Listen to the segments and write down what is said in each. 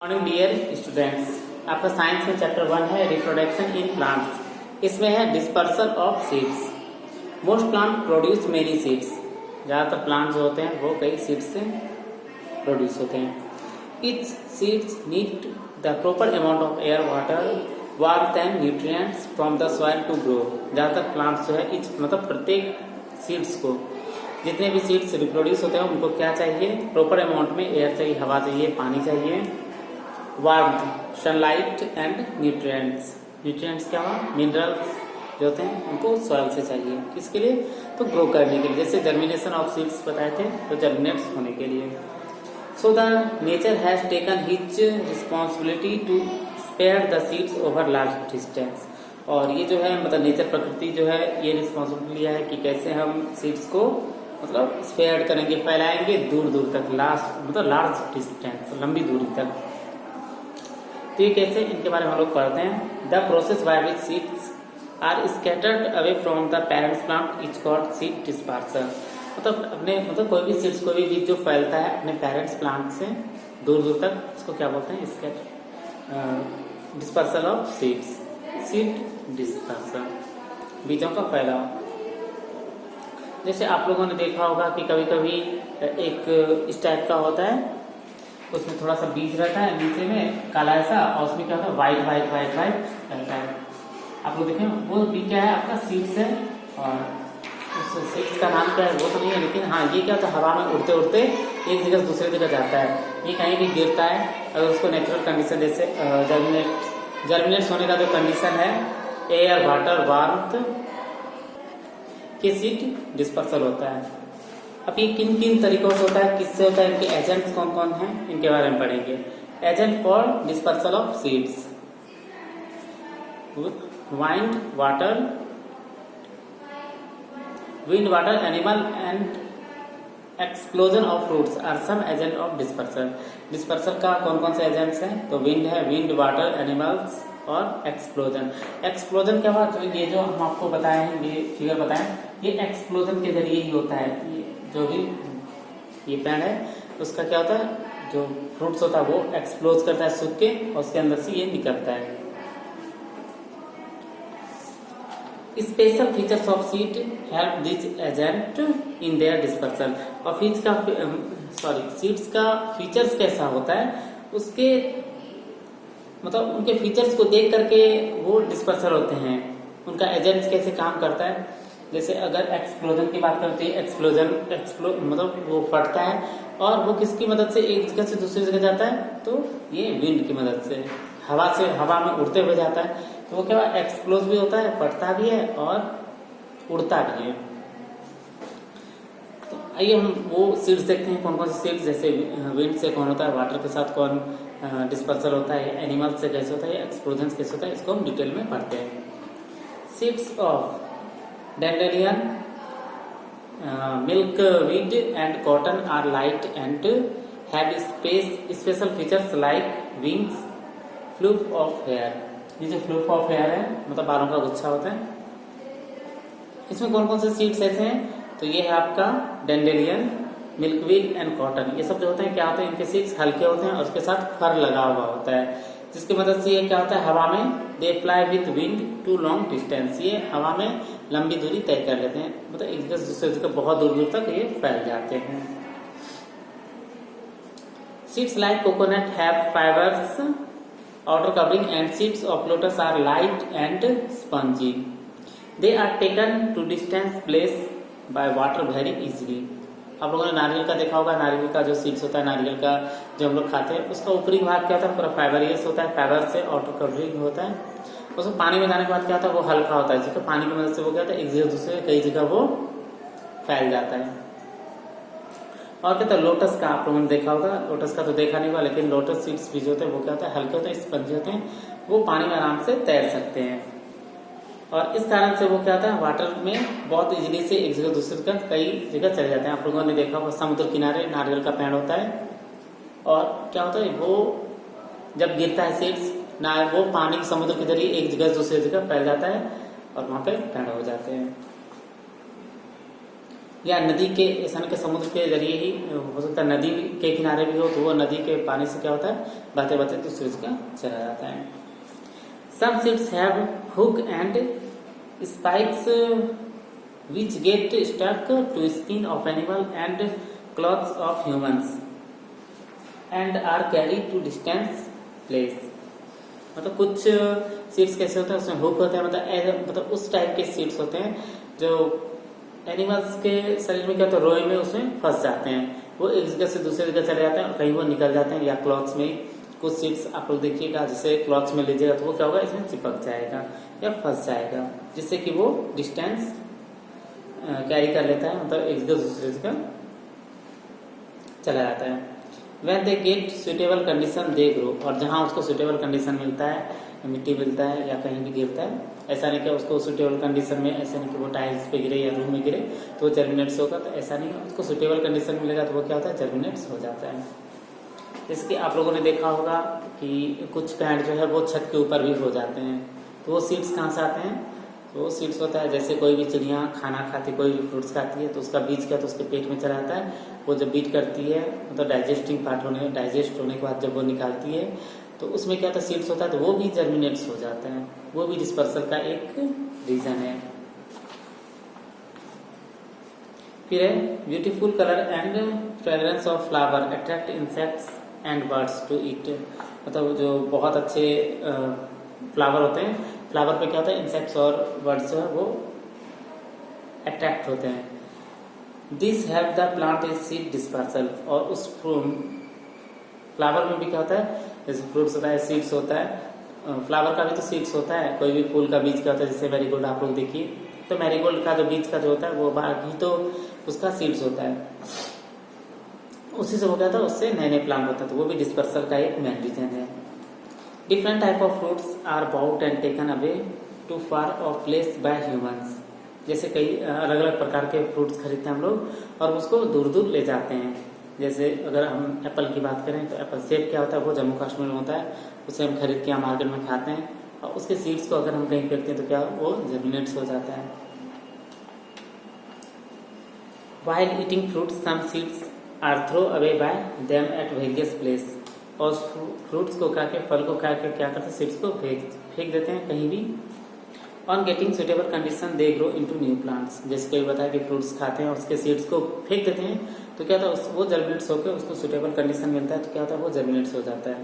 Morning dear students, आपका science में chapter 1 है रिप्रोडक्शन इन प्लांट्स। इसमें है dispersal of seeds. Most plant produce many seeds. ज़्यादातर प्लांट जो होते हैं वो कई सीड्स से प्रोड्यूस होते हैं। Each seeds need the proper amount of air, water, warmth and nutrients from the soil to grow. ज़्यादातर प्लांट्स जो है इच मतलब प्रत्येक सीड्स को, जितने भी सीड्स रिप्रोड्यूस होते हैं उनको क्या चाहिए? प्रॉपर अमाउंट में एयर चाहिए, हवा चाहिए, पानी चाहिए, warmth, sunlight and nutrients. Nutrients क्या हुआ? मिनरल्स जो होते हैं उनको सॉइल से चाहिए। किसके लिए? तो ग्रो करने के लिए। जैसे जर्मिनेशन ऑफ सीड्स बताए थे, तो जर्मिनेट्स होने के लिए। So the nature has taken his responsibility to spare the seeds over large distance. और ये जो है मतलब नेचर, प्रकृति जो है ये रिस्पॉन्सिबिलिटी लिया है कि कैसे हम सीड्स को मतलब स्पेयर करेंगे, फैलाएंगे दूर दूर तक, लार्ज डिस्टेंस, लंबी दूरी तक। तो ये कैसे, इनके बारे में हम लोग पढ़ते हैं। The process by which seeds are scattered away from the parents plant is called seed dispersal. मतलब कोई भी सीड्स, कोई भी बीज जो फैलता है अपने पेरेंट्स प्लांट से दूर दूर तक, इसको क्या बोलते हैं? Dispersal of seeds. Seed dispersal, बीजों का फैलाव। जैसे आप लोगों ने देखा होगा कि कभी कभी एक इस टाइप का होता है, उसमें थोड़ा सा बीज रहता है, नीचे में काला ऐसा, और उसमें क्या होता है? व्हाइट व्हाइट व्हाइट व्हाइट रहता है। आप लोग देखें, वो बीज क्या है? आपका सीड्स है। और उस सीड्स का नाम क्या है वो तो नहीं है, लेकिन हाँ ये क्या होता है? हवा में उड़ते उड़ते एक जगह से दूसरी जगह जाता है। ये कहीं भी गिरता है, अगर उसको नेचुरल कंडीशन जैसे जर्मिनेट होने का जो कंडीशन है, एयर, वाटर, वार्मथ के सीड डिस्पर्सल होता है। अब ये किन किन तरीकों से होता है, किससे होता है, इनके एजेंट्स कौन कौन हैं, इनके बारे में पढ़ेंगे। Agent for dispersal of seeds: wind, water, animal and explosion of fruits are some agent of dispersal। Dispersal का कौन कौन से एजेंट्स हैं? तो विंड है, विंड, वाटर, एनिमल्स और एक्सप्लोजन। एक्सप्लोजन क्या हुआ? तो ये जो हम आपको बताए हैं, ये फिगर बताएं, ये एक्सप्लोजन के जरिए ही होता है। ये जो भी ये पेड़ है उसका क्या होता है? जो फ्रूट्स होता है वो एक्सप्लोज करता है सूख के, और उसके अंदर से ये निकलता है। Special features of seed help this agent in their dispersal. और सीड्स का फीचर्स कैसा होता है, उसके मतलब उनके फीचर्स को देख करके वो डिस्पर्सल होते हैं। उनका एजेंट्स कैसे काम करता है? जैसे अगर एक्सप्लोजन की बात करते हैं, मतलब वो फटता है, और वो किसकी मदद से एक जगह से दूसरी जगह जाता है? तो ये विंड की मदद से, हवा में उड़ते हुए जाता है। तो वो क्या एक्सप्लोज भी होता है, फटता भी है और उड़ता भी है। तो आइए हम वो सीड्स देखते हैं, कौन कौन से सीड्स, जैसे विंड से कौन होता है, वाटर के साथ कौन डिस्पर्सल होता है, एनिमल से कैसे होता है, एक्सप्लोजन कैसे होता है, इसको हम डिटेल में पढ़ते हैं। Seeds of dandelion, milkweed and cotton are light and have special features like wings, fluff of hair। ये जो फ्लूफ ऑफ हेयर है मतलब बालों का गुच्छा होता है, इसमें कौन कौन से सीड्स ऐसे हैं? तो ये है आपका डैंडेलियन, मिल्कवीड एंड कॉटन। ये सब जो होते हैं क्या होते हैं? इनके सीड्स हल्के होते हैं और उसके साथ फर लगा हुआ होता है, जिसकी मदद से ये क्या होता है? हवा में they fly with wind to long distance. ये हवा में लंबी दूरी तय कर लेते हैं, मतलब एक जगह से दूसरी जगह बहुत दूर दूर तक ये फैल जाते हैं। Seeds like coconut have fibres outer covering and seeds of lotus are light and spongy. They are taken to distant place by water very easily। आप लोगों ने नारियल का देखा होगा, नारियल का जो सीड्स होता है, नारियल का जो हम लोग खाते हैं, उसका ऊपरी भाग क्या होता है? पूरा फाइबरियस होता है, फाइबर से आउटर कवरिंग होता है। उसको पानी में जाने के बाद क्या होता है? वो हल्का होता है, जिसको पानी की मदद से वो क्या होता है? एक जगह दूसरे कई जगह वो फैल जाता है। और क्या होता है? लोटस का आप लोगों ने देखा होगा, लोटस का तो देखा नहीं हुआ, लेकिन लोटस सीड्स भी जो होते हैं वो क्या होता है? हल्के होते हैं, स्पंजी होते हैं, वो पानी में आराम से तैर सकते हैं। और इस कारण से वो क्या होता है? वाटर में बहुत इजीली से एक जगह दूसरी जगह कई जगह चले जाते हैं। आप लोगों ने देखा होगा समुद्र किनारे नारियल का पेड़ होता है, और क्या होता है? वो जब गिरता है सीड्स ना, वो पानी समुद्र के जरिए एक जगह से दूसरी जगह फैल जाता है और वहां पे पेड़ हो जाते हैं। या नदी के, ऐसा नहीं कि समुद्र के जरिए ही हो सकता है, नदी के किनारे भी हो तो वो नदी के पानी से क्या होता है, बहते बहते तो सूरज का चला जाता है। Some seeds have hook and spikes which get stuck to skin of animal and clothes of humans and are carried to distance place। मतलब कुछ सीड्स कैसे होते हैं, उसमें हुक होते हैं, मतलब उस टाइप के सीड्स होते हैं जो एनिमल्स के शरीर में क्या होता है, रोए में उसमें फंस जाते हैं, वो एक जगह से दूसरी जगह चले जाते हैं और कहीं वो निकल जाते हैं। या क्लॉथ्स में कुछ सीड्स आप लोग देखिएगा, जैसे क्लॉथ्स में लीजिएगा तो वो क्या होगा, इसमें चिपक जाएगा या फंस जाएगा, जिससे कि वो डिस्टेंस कैरी कर लेता है, मतलब एक जगह दूसरी जगह चला जाता है। When they get suitable condition they grow, और जहाँ उसको सुटेबल कंडीशन मिलता है, मिट्टी मिलता है या कहीं भी गिरता है, ऐसा नहीं कि उसको सुटेबल कंडीशन में, ऐसा नहीं कि वो टाइल्स पे गिरे या रूम में गिरे तो वो जर्मिनेट्स होगा, तो ऐसा नहीं है, उसको सुटेबल कंडीशन मिलेगा तो वो क्या होता है, जर्मिनेट्स हो जाता है। जैसे कि आप लोगों ने देखा होगा कि कुछ प्लांट जो है वो छत के ऊपर भी हो जाते हैं, तो वो सीड्स कहाँ से आते हैं, तो वो सीड्स होता है, जैसे कोई भी चिड़िया खाना खाती, कोई भी फ्रूट्स खाती है तो उसका बीज क्या तो उसके पेट में चला जाता है, वो जब बीट करती है मतलब डाइजेस्ट होने के बाद जब वो निकालती है तो उसमें क्या होता है, सीड्स होता है, तो वो भी जर्मिनेट्स हो जाते हैं, वो भी डिस्पर्सल का एक रीजन है। फिर है beautiful colour and fragrance of flower attract insects and birds to eat. मतलब जो बहुत अच्छे फ्लावर होते हैं, फ्लावर पे क्या होता है, इंसेक्ट्स और बर्ड्स जो है वो अट्रैक्ट होते हैं। This help the plant is seed dispersal, और उस फ्लावर में भी क्या होता है, जैसे फ्रूट्स होता है, सीड्स होता है, फ्लावर का भी तो सीड्स होता है, कोई भी फूल का बीज क्या होता है, जैसे मैरीगोल्ड आप लोग देखिए, तो मैरीगोल्ड का जो बीज का जो होता है वो बाकी तो उसका सीड्स होता है, उसी से हो गया था, उससे नए नए प्लांट होता है, तो वो भी डिस्पर्सल का एक मेन रीजन है। Different type of fruits are bought and taken away to far off place by humans। जैसे कई अलग अलग प्रकार के फ्रूट्स खरीदते हैं हम लोग और उसको दूर दूर ले जाते हैं। जैसे अगर हम एप्पल की बात करें तो एप्पल सेब क्या होता है, वो जम्मू कश्मीर में होता है, उसे हम खरीद के मार्केट में खाते हैं और उसके सीड्स को अगर हम कहीं फेंकते हैं तो क्या वो जर्मिनेट्स हो जाता है। While eating fruits, some seeds are thrown away by them at various places। और फ्रूट्स को खा के, फल को खा के क्या करते हैं, सीड्स को फेंक देते हैं कहीं भी। On getting suitable condition they grow into new plants. जैसे कोई बताया कि फ्रूट्स खाते हैं और उसके सीड्स को फेंक देते हैं तो क्या होता है, वो जर्मिनेट्स होकर उसको सुटेबल कंडीशन मिलता है तो क्या होता है, वो जर्मिनेट्स हो जाता है।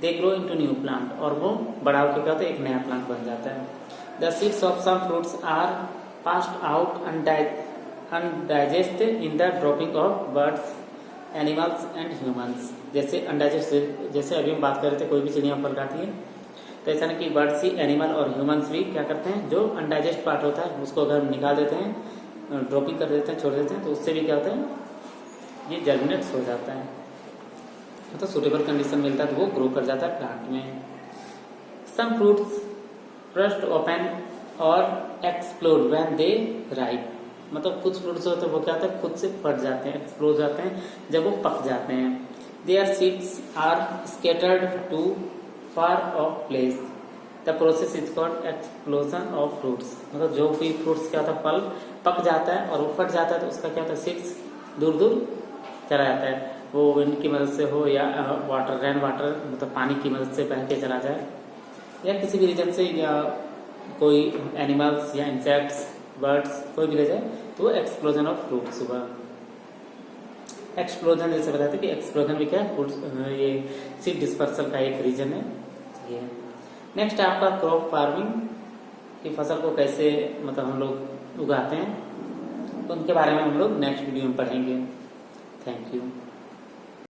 They grow into new plant, और वो बड़ा होकर क्या होता है, एक नया प्लांट बन जाता है। The seeds of some fruits are passed out undigest in the dropping of birds animals and humans. जैसे अनडाइजेस्ट, जैसे अभी हम बात कर रहे थे, कोई भी चिड़िया फल खाती है तो ऐसा नहीं कि बर्ड्स ही, एनिमल और ह्यूमंस भी क्या करते हैं, जो अनडाइजेस्ट पार्ट होता है उसको अगर हम निकाल देते हैं, ड्रॉपिंग कर देते हैं, छोड़ देते हैं, तो उससे भी क्या होता है, ये जर्मिनेट्स हो जाता है, तो सुटेबल कंडीशन मिलता है तो वो ग्रो कर जाता है प्लांट में। सम फ्रूट्स burst ओपन और एक्सप्लोड व्हेन दे राइप। मतलब कुछ फ्रूट्स होते हैं वो क्या होता है, खुद से फट जाते हैं, एक्सप्लोड जाते हैं जब वो पक जाते हैं। There seeds are scattered to far off place. The process is called explosion of fruits. मतलब जो भी फ्रूट्स क्या होता है, फल पक जाता है और वो फट जाता है तो उसका क्या होता है, सीड्स दूर दूर चला जाता है, वो विंड की मदद से हो या वाटर, रेन वाटर मतलब पानी की मदद से बह के चला जाए, या किसी भी रीजन से, या कोई एनिमल्स या इंसेक्ट्स, बर्ड्स कोई भी ले जाए तो एक्सप्लोजन ऑफ फ्रूट्स हुआ। एक्सप्लोजन जैसे बताते कि एक्सप्लोजन भी क्या है, फ्रूट्स, ये सीड डिस्पर्सल का एक रीजन है। ये नेक्स्ट आपका क्रॉप फार्मिंग की फसल को कैसे मतलब हम लोग उगाते हैं, तो उनके बारे में हम लोग नेक्स्ट वीडियो में पढ़ेंगे। Thank you.